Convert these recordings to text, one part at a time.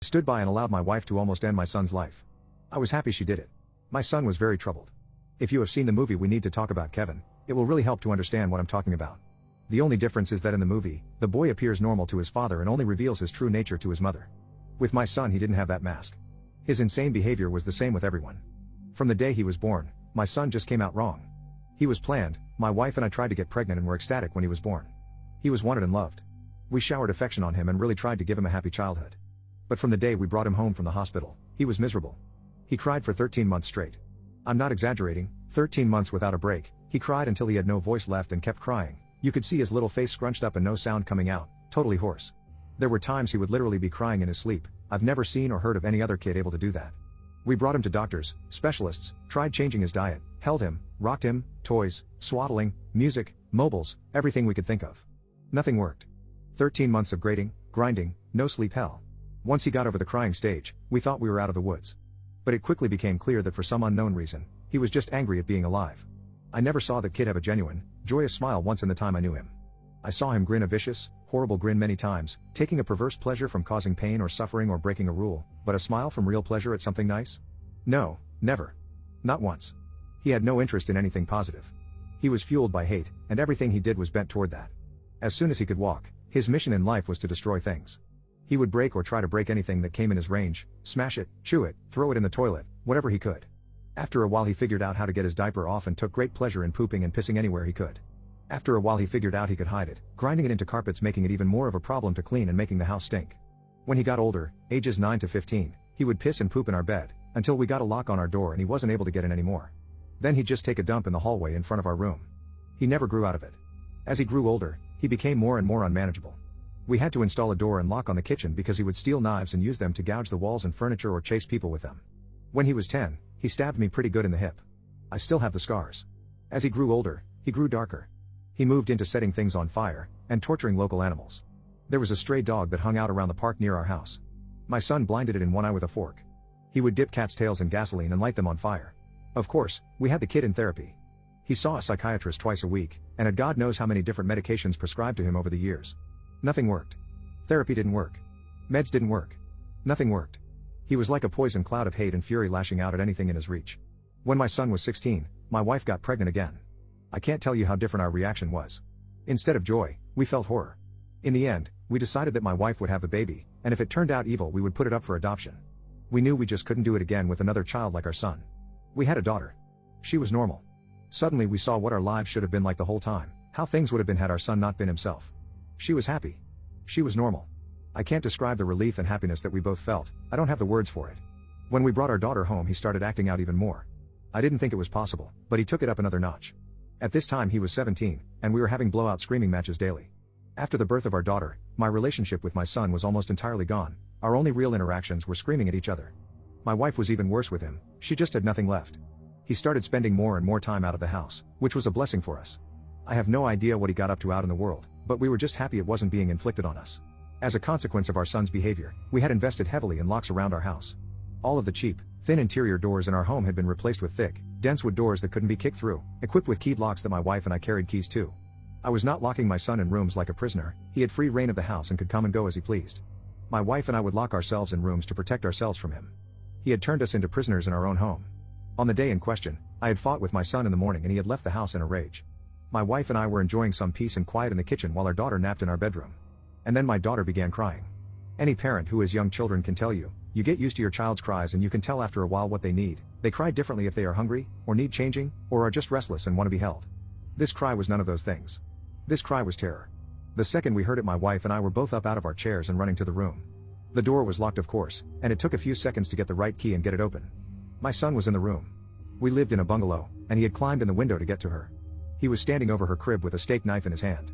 Stood by and allowed my wife to almost end my son's life. I was happy she did it. My son was very troubled. If you have seen the movie We Need to Talk About Kevin, it will really help to understand what I'm talking about. The only difference is that in the movie, the boy appears normal to his father and only reveals his true nature to his mother. With my son he didn't have that mask. His insane behavior was the same with everyone. From the day he was born, my son just came out wrong. He was planned, my wife and I tried to get pregnant and were ecstatic when he was born. He was wanted and loved. We showered affection on him and really tried to give him a happy childhood. But from the day we brought him home from the hospital, he was miserable. He cried for 13 months straight. I'm not exaggerating, 13 months without a break. He cried until he had no voice left and kept crying. You could see his little face scrunched up and no sound coming out, totally hoarse. There were times he would literally be crying in his sleep. I've never seen or heard of any other kid able to do that. We brought him to doctors, specialists, tried changing his diet, held him, rocked him, toys, swaddling, music, mobiles, everything we could think of. Nothing worked. 13 months of grating, grinding, no sleep hell. Once he got over the crying stage, we thought we were out of the woods. But it quickly became clear that for some unknown reason, he was just angry at being alive. I never saw that kid have a genuine, joyous smile once in the time I knew him. I saw him grin a vicious, horrible grin many times, taking a perverse pleasure from causing pain or suffering or breaking a rule, but a smile from real pleasure at something nice? No, never. Not once. He had no interest in anything positive. He was fueled by hate, and everything he did was bent toward that. As soon as he could walk, his mission in life was to destroy things. He would break or try to break anything that came in his range, smash it, chew it, throw it in the toilet, whatever he could. After a while he figured out how to get his diaper off and took great pleasure in pooping and pissing anywhere he could. After a while he figured out he could hide it, grinding it into carpets, making it even more of a problem to clean and making the house stink. When he got older, ages 9 to 15, he would piss and poop in our bed, until we got a lock on our door and he wasn't able to get in anymore. Then he'd just take a dump in the hallway in front of our room. He never grew out of it. As he grew older, he became more and more unmanageable. We had to install a door and lock on the kitchen because he would steal knives and use them to gouge the walls and furniture or chase people with them. When he was 10, he stabbed me pretty good in the hip. I still have the scars. As he grew older, he grew darker. He moved into setting things on fire, and torturing local animals. There was a stray dog that hung out around the park near our house. My son blinded it in one eye with a fork. He would dip cats' tails in gasoline and light them on fire. Of course, we had the kid in therapy. He saw a psychiatrist twice a week, and had God knows how many different medications prescribed to him over the years. Nothing worked. Therapy didn't work. Meds didn't work. Nothing worked. He was like a poison cloud of hate and fury lashing out at anything in his reach. When my son was 16, my wife got pregnant again. I can't tell you how different our reaction was. Instead of joy, we felt horror. In the end, we decided that my wife would have the baby, and if it turned out evil we would put it up for adoption. We knew we just couldn't do it again with another child like our son. We had a daughter. She was normal. Suddenly we saw what our lives should have been like the whole time, how things would have been had our son not been himself. She was happy. She was normal. I can't describe the relief and happiness that we both felt. I don't have the words for it. When we brought our daughter home he started acting out even more. I didn't think it was possible, but he took it up another notch. At this time he was 17, and we were having blowout screaming matches daily. After the birth of our daughter, my relationship with my son was almost entirely gone. Our only real interactions were screaming at each other. My wife was even worse with him, she just had nothing left. He started spending more and more time out of the house, which was a blessing for us. I have no idea what he got up to out in the world, but we were just happy it wasn't being inflicted on us. As a consequence of our son's behavior, we had invested heavily in locks around our house. All of the cheap, thin interior doors in our home had been replaced with thick, dense wood doors that couldn't be kicked through, equipped with keyed locks that my wife and I carried keys to. I was not locking my son in rooms like a prisoner. He had free reign of the house and could come and go as he pleased. My wife and I would lock ourselves in rooms to protect ourselves from him. He had turned us into prisoners in our own home. On the day in question, I had fought with my son in the morning and he had left the house in a rage. My wife and I were enjoying some peace and quiet in the kitchen while our daughter napped in our bedroom. And then my daughter began crying. Any parent who has young children can tell you, you get used to your child's cries and you can tell after a while what they need. They cry differently if they are hungry, or need changing, or are just restless and want to be held. This cry was none of those things. This cry was terror. The second we heard it my wife and I were both up out of our chairs and running to the room. The door was locked of course, and it took a few seconds to get the right key and get it open. My son was in the room. We lived in a bungalow, and he had climbed in the window to get to her. He was standing over her crib with a steak knife in his hand.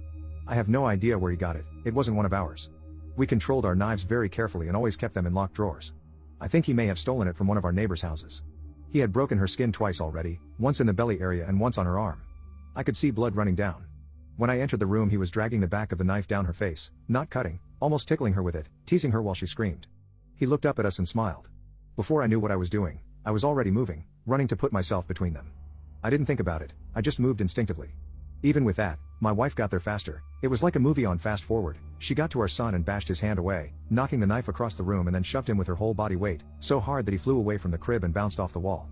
I have no idea where he got it, it wasn't one of ours. We controlled our knives very carefully and always kept them in locked drawers. I think he may have stolen it from one of our neighbors' houses. He had broken her skin twice already, once in the belly area and once on her arm. I could see blood running down. When I entered the room he was dragging the back of the knife down her face, not cutting, almost tickling her with it, teasing her while she screamed. He looked up at us and smiled. Before I knew what I was doing, I was already moving, running to put myself between them. I didn't think about it, I just moved instinctively. Even with that, My wife got there faster. It was like a movie on fast forward. She got to our son and bashed his hand away, knocking the knife across the room and then shoved him with her whole body weight, so hard that he flew away from the crib and bounced off the wall.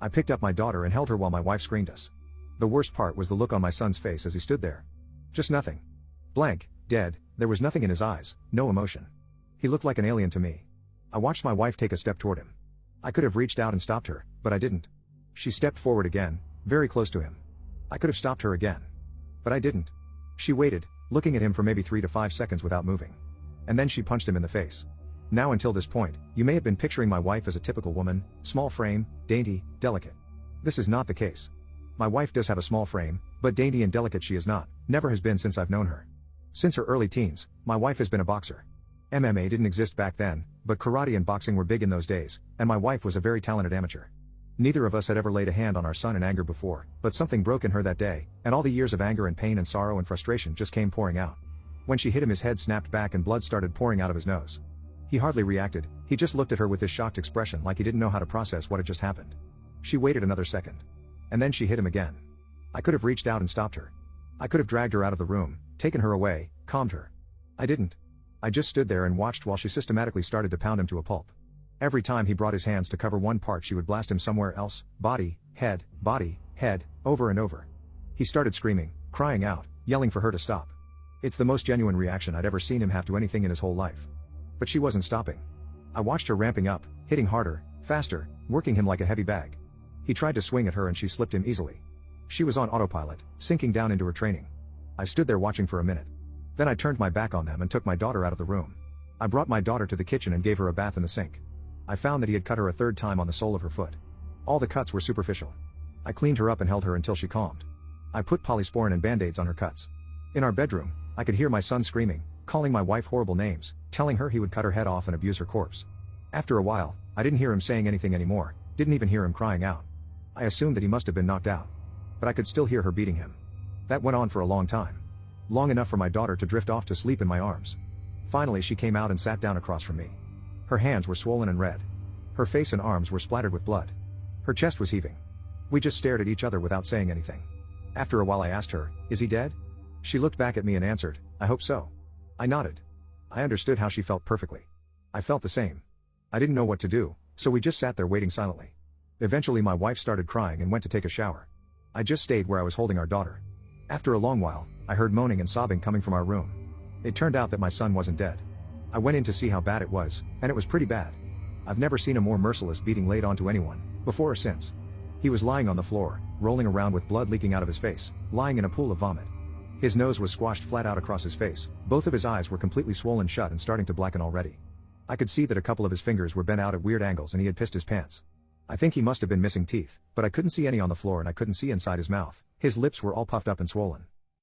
I picked up my daughter and held her while my wife screamed us. The worst part was the look on my son's face as he stood there. Just nothing. Blank, dead, there was nothing in his eyes, no emotion. He looked like an alien to me. I watched my wife take a step toward him. I could have reached out and stopped her, but I didn't. She stepped forward again, very close to him. I could have stopped her again. But I didn't. She waited, looking at him for maybe 3 to 5 seconds without moving. And then she punched him in the face. Now until this point, you may have been picturing my wife as a typical woman, small frame, dainty, delicate. This is not the case. My wife does have a small frame, but dainty and delicate she is not, never has been since I've known her. Since her early teens, my wife has been a boxer. MMA didn't exist back then, but karate and boxing were big in those days, and my wife was a very talented amateur. Neither of us had ever laid a hand on our son in anger before, but something broke in her that day, and all the years of anger and pain and sorrow and frustration just came pouring out. When she hit him, his head snapped back and blood started pouring out of his nose. He hardly reacted, he just looked at her with this shocked expression like he didn't know how to process what had just happened. She waited another second. And then she hit him again. I could have reached out and stopped her. I could have dragged her out of the room, taken her away, calmed her. I didn't. I just stood there and watched while she systematically started to pound him to a pulp. Every time he brought his hands to cover one part, she would blast him somewhere else, body, head, over and over. He started screaming, crying out, yelling for her to stop. It's the most genuine reaction I'd ever seen him have to anything in his whole life. But she wasn't stopping. I watched her ramping up, hitting harder, faster, working him like a heavy bag. He tried to swing at her and she slipped him easily. She was on autopilot, sinking down into her training. I stood there watching for a minute. Then I turned my back on them and took my daughter out of the room. I brought my daughter to the kitchen and gave her a bath in the sink. I found that he had cut her a third time on the sole of her foot. All the cuts were superficial. I cleaned her up and held her until she calmed. I put polysporin and band-aids on her cuts. In our bedroom, I could hear my son screaming, calling my wife horrible names, telling her he would cut her head off and abuse her corpse. After a while, I didn't hear him saying anything anymore, didn't even hear him crying out. I assumed that he must have been knocked out. But I could still hear her beating him. That went on for a long time. Long enough for my daughter to drift off to sleep in my arms. Finally she came out and sat down across from me. Her hands were swollen and red. Her face and arms were splattered with blood. Her chest was heaving. We just stared at each other without saying anything. After a while I asked her, "Is he dead?" She looked back at me and answered, "I hope so." I nodded. I understood how she felt perfectly. I felt the same. I didn't know what to do, so we just sat there waiting silently. Eventually my wife started crying and went to take a shower. I just stayed where I was holding our daughter. After a long while, I heard moaning and sobbing coming from our room. It turned out that my son wasn't dead. I went in to see how bad it was, and it was pretty bad. I've never seen a more merciless beating laid onto anyone, before or since. He was lying on the floor, rolling around with blood leaking out of his face, lying in a pool of vomit. His nose was squashed flat out across his face, both of his eyes were completely swollen shut and starting to blacken already. I could see that a couple of his fingers were bent out at weird angles and he had pissed his pants. I think he must have been missing teeth, but I couldn't see any on the floor and I couldn't see inside his mouth. His lips were all puffed up and swollen.